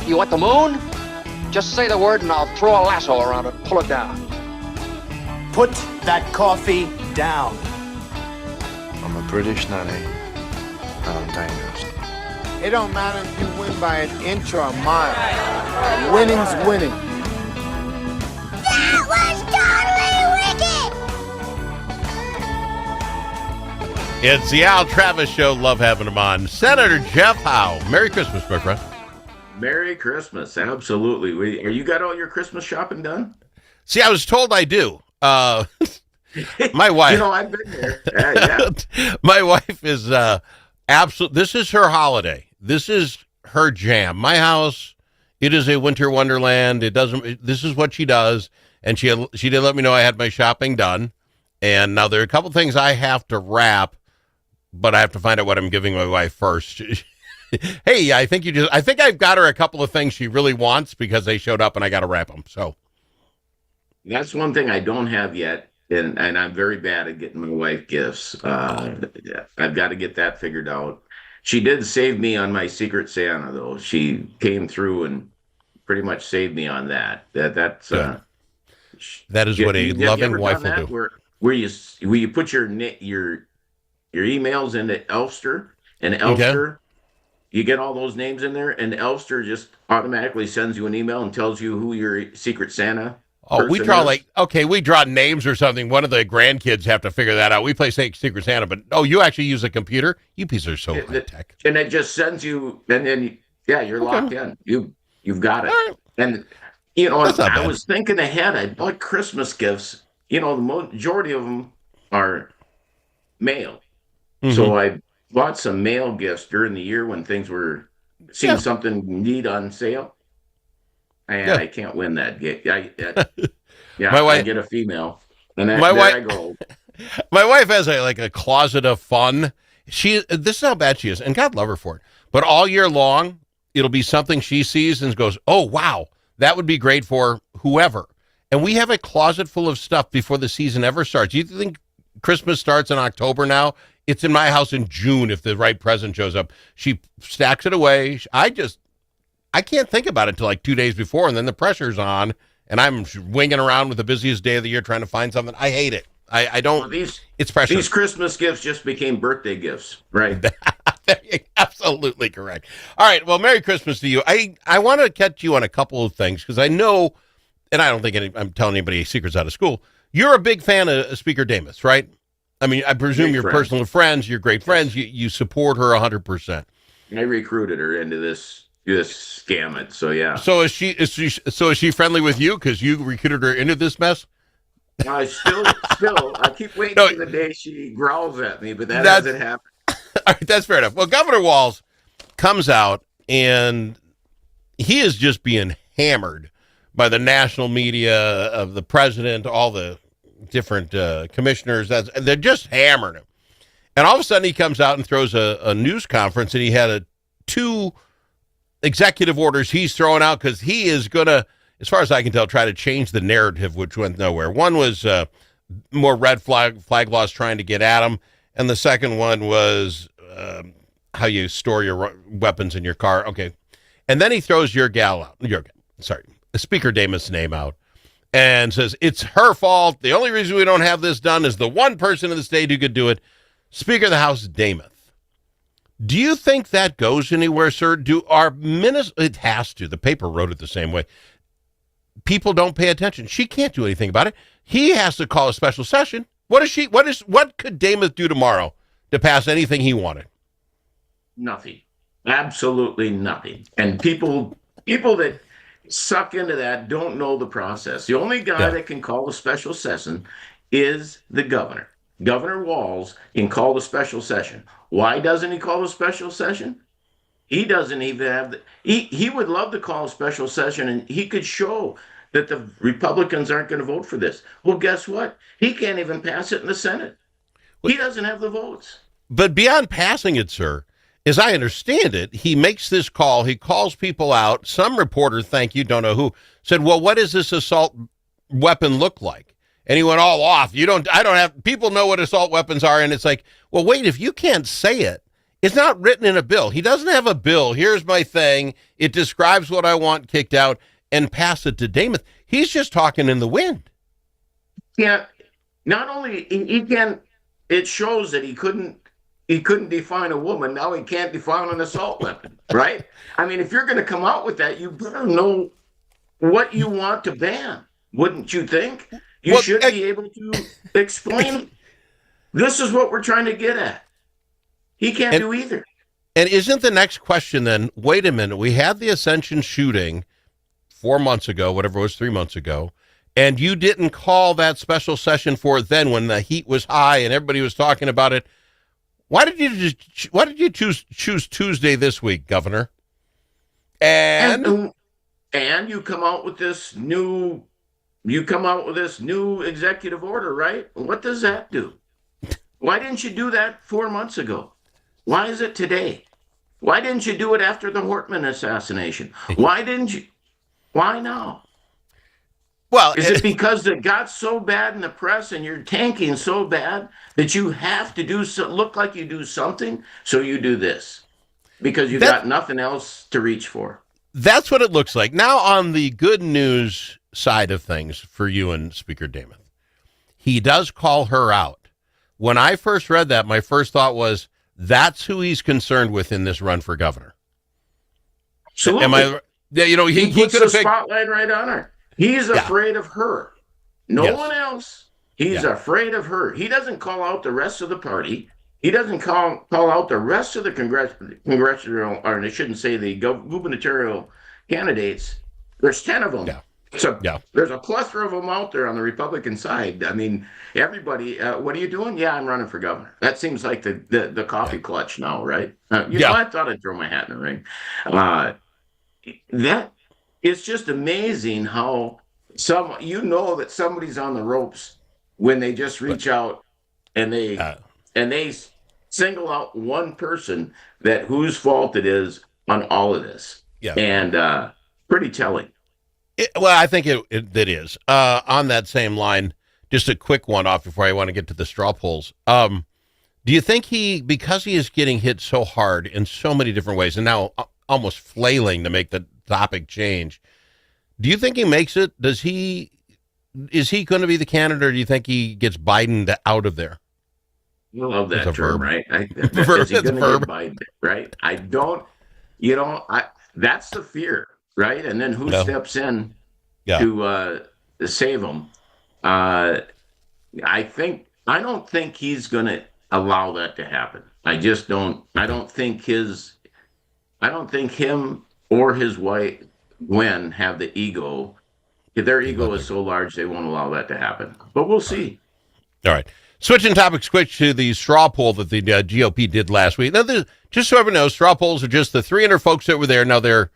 You want the moon? Just say the word and I'll throw a lasso around it and pull it down. Put that coffee down. I'm a British nanny, and I'm dangerous. It don't matter if you win by an inch or a mile. Winning's winning. That was totally wicked! It's the Al Travis Show. Love having him on. Senator Jeff Howe. Merry Christmas, my friend. Merry Christmas. Absolutely. You got all your Christmas shopping done? See, I was told I do. My wife. I've been there. Yeah. My wife is absolute. This is her holiday. This is her jam. My house, it is a winter wonderland. This is what she does. And she did let me know I had my shopping done. And now there are a couple things I have to wrap, but I have to find out what I'm giving my wife first. Hey, I think I've got her a couple of things she really wants because they showed up and I got to wrap them. So that's one thing I don't have yet. And I'm very bad at getting my wife gifts. I've got to get that figured out. She did save me on my Secret Santa, though. She came through and pretty much saved me on that. That is what a loving wife will do. Where you put your emails into Elster, and Elster, you get all those names in there, and Elster just automatically sends you an email and tells you who your Secret Santa. Oh, we draw we draw names or something. One of the grandkids have to figure that out. We play Secret Santa, but you actually use a computer? You pieces are so high tech. And it just sends you, and then you're locked in. You've got it. Right. And I was thinking ahead. I bought Christmas gifts. The majority of them are mail. Mm-hmm. So I bought some mail gifts during the year when things were seeing something neat on sale. And I can't win that gift. I get a female, and I go. My wife has a closet of fun. This is how bad she is, and God love her for it. But all year long, it'll be something she sees and goes, "Oh wow, that would be great for whoever." And we have a closet full of stuff before the season ever starts. You think Christmas starts in October now? It's in my house in June if the right present shows up. She stacks it away. I can't think about it until 2 days before, and then the pressure's on, and I'm winging around with the busiest day of the year trying to find something. I hate it. I don't. Well, it's pressure. These Christmas gifts just became birthday gifts, right? Absolutely correct. All right. Well, Merry Christmas to you. I want to catch you on a couple of things because I know, and I don't think I'm telling anybody secrets out of school. You're a big fan of Speaker Damas, right? I mean, I presume you're personal friends. You're great friends. You support her 100%. I recruited her into this scam it. So yeah. So is she friendly with you because you recruited her into this mess? Still, I keep waiting for the day she growls at me, but that hasn't happened. All right, that's fair enough. Well, Governor Walz comes out and he is just being hammered by the national media of the president, all the different commissioners. They're just hammering him. And all of a sudden he comes out and throws a news conference, and he had two executive orders he's throwing out because he is going to, as far as I can tell, try to change the narrative, which went nowhere. One was more red flag laws trying to get at him, and the second one was how you store your weapons in your car. Okay. And then he throws Speaker Damas' name out and says, it's her fault. The only reason we don't have this done is the one person in the state who could do it, Speaker of the House Damas. Do you think that goes anywhere, sir? It has to. The paper wrote it the same way. People don't pay attention. She can't do anything about it. He has to call a special session. What could Damas do tomorrow to pass anything he wanted? Nothing. Absolutely nothing. And people that suck into that don't know the process. The only guy that can call a special session is the governor. Governor Walz can call the special session. Why doesn't he call a special session? He doesn't even have he would love to call a special session, and he could show that the Republicans aren't going to vote for this. Well, guess what? He can't even pass it in the Senate. He doesn't have the votes. But beyond passing it, sir, as I understand it, he makes this call. He calls people out. Some reporter, don't know who, said, well, what does this assault weapon look like? And he went all off. People know what assault weapons are. And it's like, well, wait, if you can't say it, It's not written in a bill. He doesn't have a bill. Here's my thing. It describes what I want kicked out and pass it to Damon. He's just talking in the wind. Yeah. Not only he can, it shows that he couldn't define a woman. Now he can't define an assault weapon, right? I mean, if you're going to come out with that, you better know what you want to ban, wouldn't you think? You should be able to explain. This is what we're trying to get at. He can't do either. And isn't the next question then, wait a minute, we had the Ascension shooting 4 months ago, whatever it was, 3 months ago, and you didn't call that special session for it then when the heat was high and everybody was talking about it. Why did you choose Tuesday this week, Governor? And you come out with this new executive order, right? What does that do? Why didn't you do that 4 months ago? Why is it today? Why didn't you do it after the Hortman assassination? Why didn't you? Why now? Well, is it because it got so bad in the press and you're tanking so bad that you have to look like you do something? So you do this because you got nothing else to reach for. That's what it looks like. Now on the good news side of things for you and Speaker Damon, he does call her out. When I first read that, my first thought was, that's who he's concerned with in this run for governor. Absolutely. Am I? Yeah, he puts could the have picked spotlight right on her. He's afraid of her. No one else. He's afraid of her. He doesn't call out the rest of the party. He doesn't call out the rest of the congressional, or I shouldn't say the gubernatorial candidates. There's 10 of them. Yeah. So there's a plethora of them out there on the Republican side. I mean, everybody, what are you doing? Yeah, I'm running for governor. That seems like the coffee clutch now, right? I thought I'd throw my hat in the ring. That it's just amazing how that somebody's on the ropes when they just reach out and they single out one person that whose fault it is on all of this. Yeah, and pretty telling. Well, I think it is. On that same line, just a quick one off before I want to get to the straw polls. Do you think because he is getting hit so hard in so many different ways and now almost flailing to make the topic change, do you think he makes it? Is he going to be the candidate, or do you think he gets Biden out of there? I love that term, right? Is he going to get Biden, right? I don't, that's the fear. Right, and then who steps in to save him? I don't think he's going to allow that to happen. I just don't. I don't think him or his wife Gwen have the ego. Their ego is so large they won't allow that to happen. But we'll see. All right. Switching topics quick to the straw poll that the GOP did last week. Now, just so everyone knows, straw polls are just the 300 folks that were there. Now they're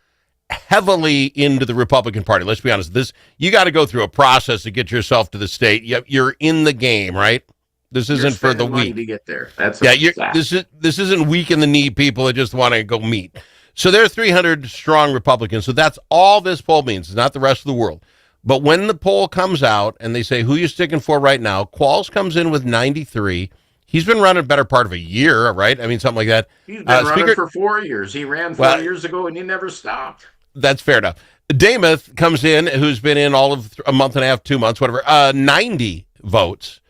heavily into the Republican Party. Let's be honest. You got to go through a process to get yourself to the state. You're in the game, right? This isn't for the weak to get there. That's this isn't weak in the knee people that just want to go meet. So there are 300 strong Republicans. So that's all this poll means. It's not the rest of the world. But when the poll comes out and they say who you sticking for right now, Qualls comes in with 93. He's been running better part of a year, right? I mean, something like that. He's been running for 4 years. He ran 4 years ago and he never stopped. That's fair enough. Damath comes in, who's been in all of a month and a half, 2 months, whatever, 90 votes.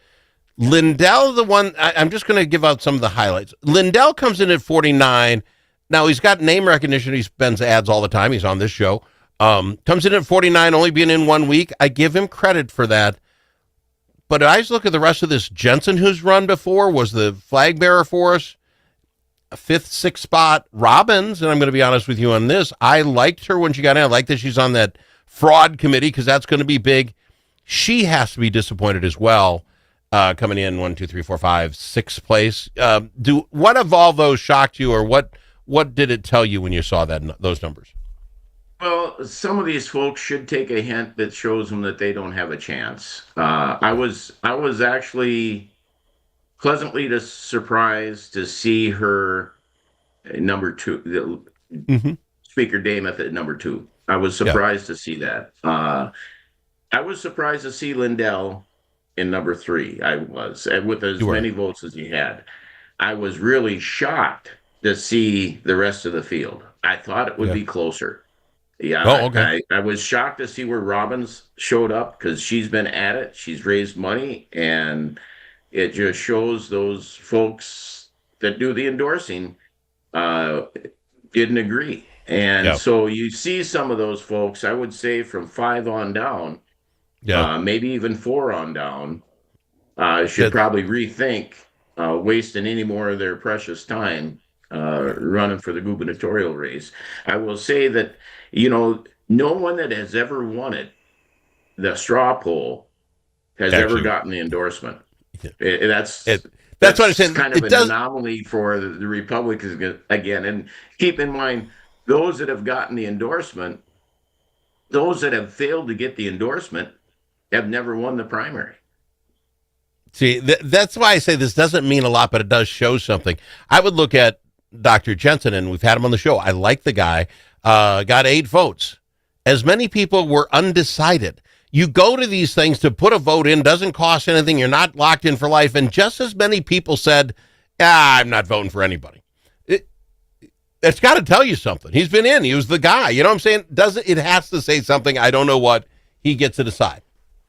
Lindell, the one, I'm just going to give out some of the highlights. Lindell comes in at 49. Now, he's got name recognition. He spends ads all the time. He's on this show. Comes in at 49, only being in 1 week. I give him credit for that. But I just look at the rest of this. Jensen, who's run before, was the flag bearer for us. A 5th, 6th spot. Robbins, and I'm going to be honest with you on this, I liked her when she got in. I like that she's on that fraud committee because that's going to be big. She has to be disappointed as well, coming in 1, 2, 3, 4, 5, 6th place. What of all those shocked you, or what did it tell you when you saw those numbers? Well, some of these folks should take a hint that shows them that they don't have a chance. I was actually pleasantly surprised to see her number 2, Speaker Damath at number 2. I was surprised to see that. I was surprised to see Lindell in number 3. I was, and with as many votes as he had. I was really shocked to see the rest of the field. I thought it would be closer. Yeah. Oh, okay. I was shocked to see where Robbins showed up because she's been at it. She's raised money, and it just shows those folks that do the endorsing didn't agree. And so you see some of those folks, I would say from 5 on down, maybe even 4 on down, should probably rethink wasting any more of their precious time running for the gubernatorial race. I will say that, no one that has ever won it, the straw poll, has ever gotten the endorsement. That's what I'm saying. Kind of an anomaly for the Republicans again. And keep in mind, those that have gotten the endorsement, those that have failed to get the endorsement, have never won the primary. See, that's why I say this doesn't mean a lot, but it does show something. I would look at Dr. Jensen, and we've had him on the show. I like the guy. Got 8 votes. As many people were undecided. You go to these things to put a vote in, doesn't cost anything. You're not locked in for life. And just as many people said, I'm not voting for anybody. It's got to tell you something. He's been in. He was the guy. You know what I'm saying? It has to say something. I don't know what. He gets to decide.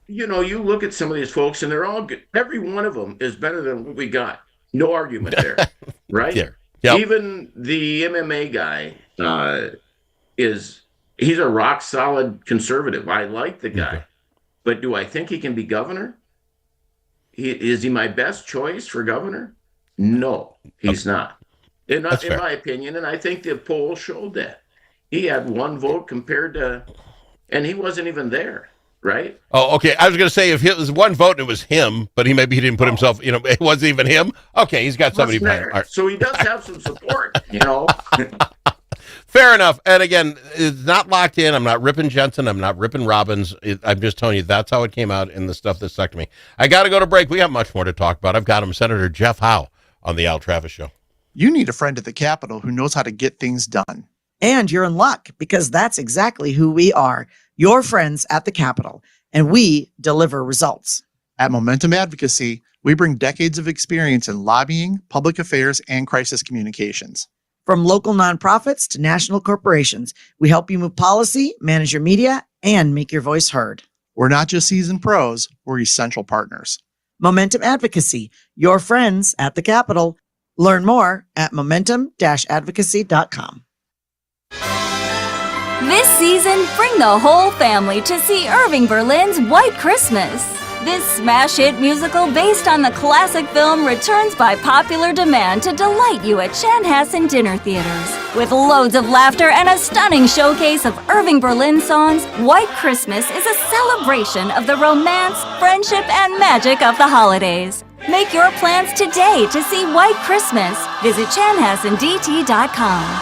You look at some of these folks, and they're all good. Every one of them is better than what we got. No argument there, right? Yeah. Yep. Even the MMA guy he's a rock solid conservative. I like the guy. Okay. But do I think he can be governor? Is he my best choice for governor? No, he's not. In my opinion, and I think the poll showed that. He had 1 vote compared to, and he wasn't even there, right? Oh, okay. I was going to say if it was 1 vote and it was him, but maybe he didn't put himself, it wasn't even him. Okay, he's got somebody playing. Right. So he does have some support, Fair enough. And again, it's not locked in. I'm not ripping Jensen. I'm not ripping Robbins. I'm just telling you that's how it came out in the stuff that stuck to me. I got to go to break. We got much more to talk about. I've got him, Senator Jeff Howe, on the Al Travis Show. You need a friend at the Capitol who knows how to get things done. And you're in luck because that's exactly who we are, your friends at the Capitol, and we deliver results. At Momentum Advocacy, we bring decades of experience in lobbying, public affairs, and crisis communications. From local nonprofits to national corporations, we help you move policy, manage your media, and make your voice heard. We're not just seasoned pros, we're essential partners. Momentum Advocacy, your friends at the Capitol. Learn more at momentum-advocacy.com. This season, bring the whole family to see Irving Berlin's White Christmas. This smash hit musical based on the classic film returns by popular demand to delight you at Chanhassen dinner theaters. With loads of laughter and a stunning showcase of Irving Berlin songs, White Christmas is a celebration of the romance, friendship, and magic of the holidays. Make your plans today to see White Christmas. Visit chanhassendt.com.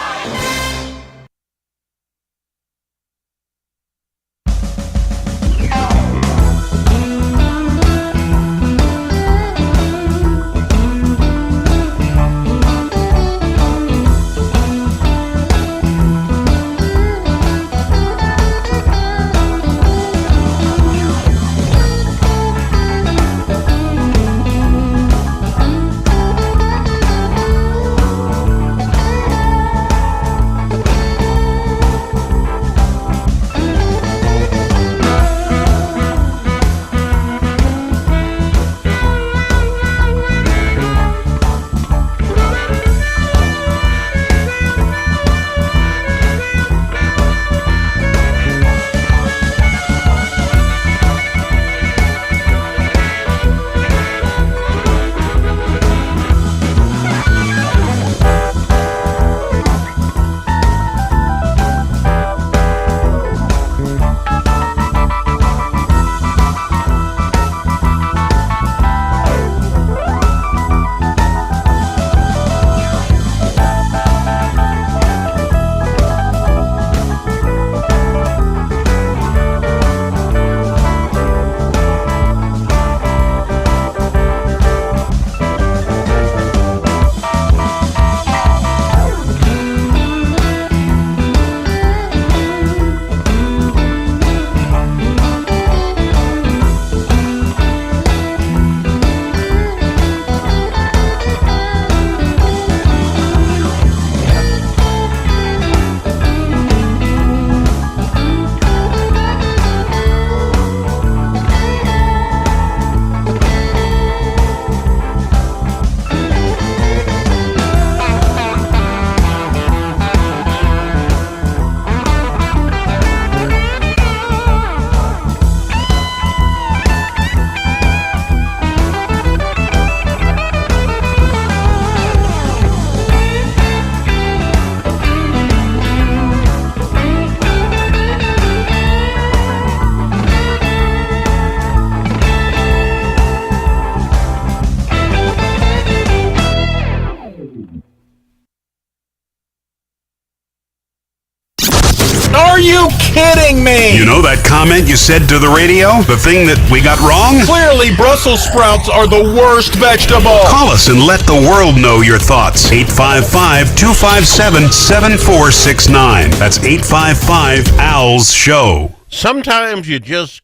Are you kidding me? You know that comment you said to the radio? The thing that we got wrong? Clearly, Brussels sprouts are the worst vegetable. Call us and let the world know your thoughts. 855-257-7469. That's 855-ALS-SHOW. Sometimes you just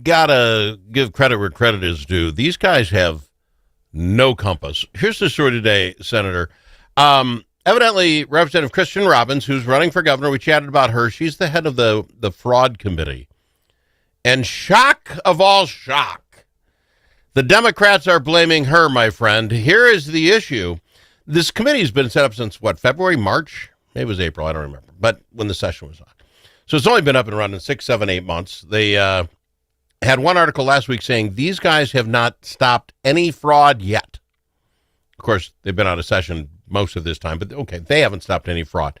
gotta give credit where credit is due. These guys have no compass. Here's the story today, Senator. Evidently, Representative Christian Robbins, who's running for governor, we chatted about her. She's the head of the fraud committee. And shock of all shock, the Democrats are blaming her, my friend. Here is the issue. This committee's been set up since, February, March? Maybe it was April, I don't remember. But when the session was on. So it's only been up and running 6, 7, 8 months. They had one article last week saying these guys have not stopped any fraud yet. Of course, they've been out of session most of this time, but okay, they haven't stopped any fraud.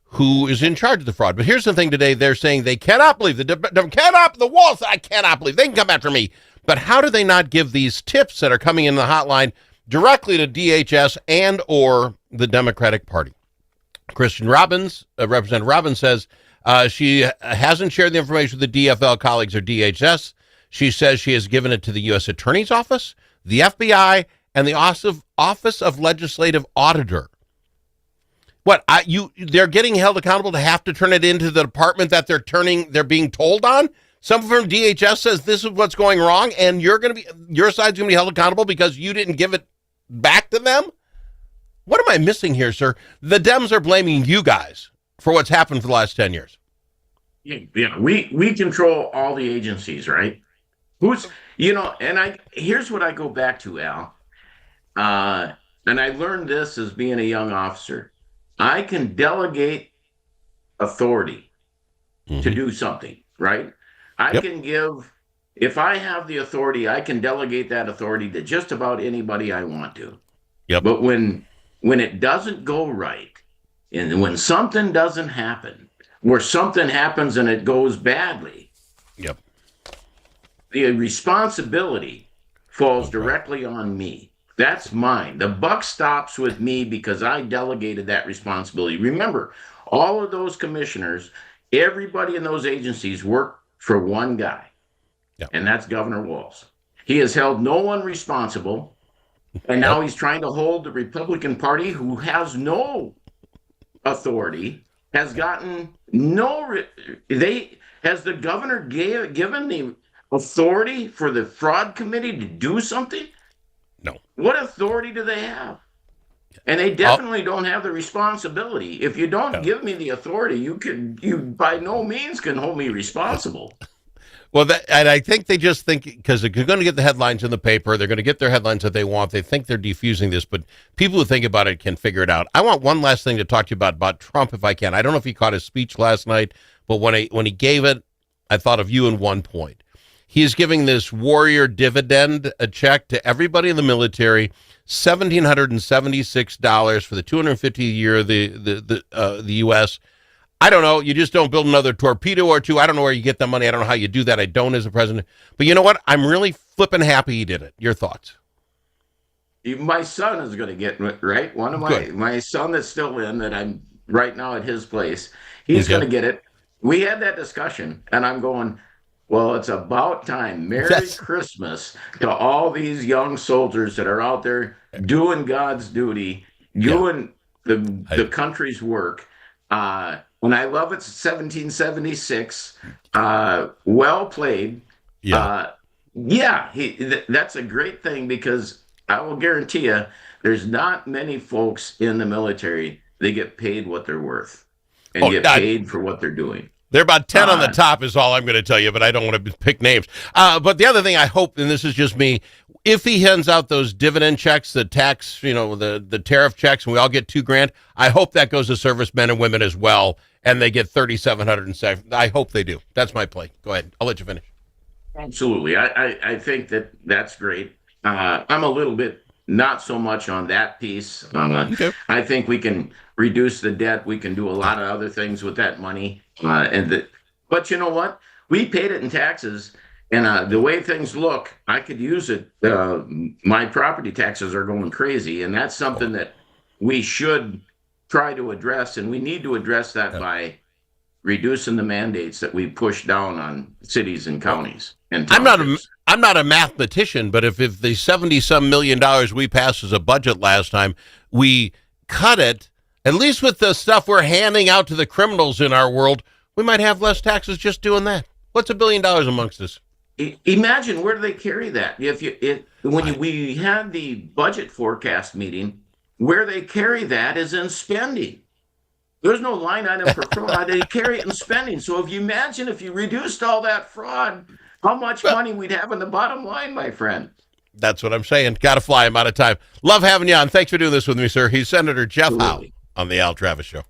Who is in charge of the fraud? But here's the thing today. They're saying they cannot believe, the wall said, I cannot believe, they can come after me. But how do they not give these tips that are coming in the hotline directly to DHS and or the Democratic Party? Christian Robbins, Representative Robbins says, she hasn't shared the information with the DFL colleagues or DHS. She says she has given it to the U.S. Attorney's Office, the FBI, and the Office of Legislative Auditor. They're getting held accountable to have to turn it into the department that they're being told on? Someone from DHS says this is what's going wrong, and your side's going to be held accountable because you didn't give it back to them? What am I missing here, sir? The Dems are blaming you guys for what's happened for the last 10 years. Yeah, we control all the agencies, right? Here's what I go back to, Al. And I learned this as being a young officer. I can delegate authority to do something, right? I can if I have the authority, I can delegate that authority to just about anybody I want to. Yep. But when it doesn't go right, and when something doesn't happen, where something happens and it goes badly, yep, the responsibility falls directly on me. That's mine. The buck stops with me because I delegated that responsibility. Remember, all of those commissioners, everybody in those agencies work for one guy, and that's Governor Walz. He has held no one responsible, and now he's trying to hold the Republican Party, who has no authority, has gotten has the governor given the authority for the fraud committee to do something? No. What authority do they have? And they definitely don't have the responsibility. If you don't give me the authority, you by no means can hold me responsible. Well, and I think they just think because they're going to get the headlines in the paper, they're going to get their headlines that they want. They think they're defusing this, but people who think about it can figure it out. I want one last thing to talk to you about Trump, if I can. I don't know if he caught his speech last night, but when he gave it, I thought of you in one point. He is giving this warrior dividend a check to everybody in the military, $1,776 for the 250 year of the U.S. I don't know. You just don't build another torpedo or two. I don't know where you get the money. I don't know how you do that. I don't as a president. But you know what? I'm really flipping happy he did it. Your thoughts? My son is going to get right. One of my son that's still in that I'm right now at his place. He's going to get it. We had that discussion, and I'm going, well, it's about time. Merry Christmas to all these young soldiers that are out there doing God's duty, doing the country's work. And I love it, 1776. Well played. That's a great thing because I will guarantee you there's not many folks in the military that get paid what they're worth and get paid for what they're doing. They're about 10 on the top is all I'm going to tell you, but I don't want to pick names. But the other thing I hope, and this is just me, if he hands out those dividend checks, the tax, the tariff checks, and we all get $2,000, I hope that goes to servicemen and women as well, and they get $3,707. I hope they do. That's my play. Go ahead. I'll let you finish. Absolutely. I think that's great. I'm a little bit not so much on that piece. I think we can reduce the debt. We can do a lot of other things with that money. But you know what? We paid it in taxes. And the way things look, I could use it. My property taxes are going crazy. And that's something that we should try to address. And we need to address that by reducing the mandates that we push down on cities and counties and I'm townships. not a mathematician, but if the 70-some million dollars we passed as a budget last time, we cut it, at least with the stuff we're handing out to the criminals in our world, we might have less taxes just doing that. What's $1 billion amongst us? Imagine, where do they carry that? We had the budget forecast meeting, where they carry that is in spending. There's no line item for fraud. They carry it in spending. So if you reduced all that fraud, how much money we'd have in the bottom line, my friend. That's what I'm saying. Got to fly. I'm out of time. Love having you on. Thanks for doing this with me, sir. He's Senator Jeff Howe on the Al Travis Show.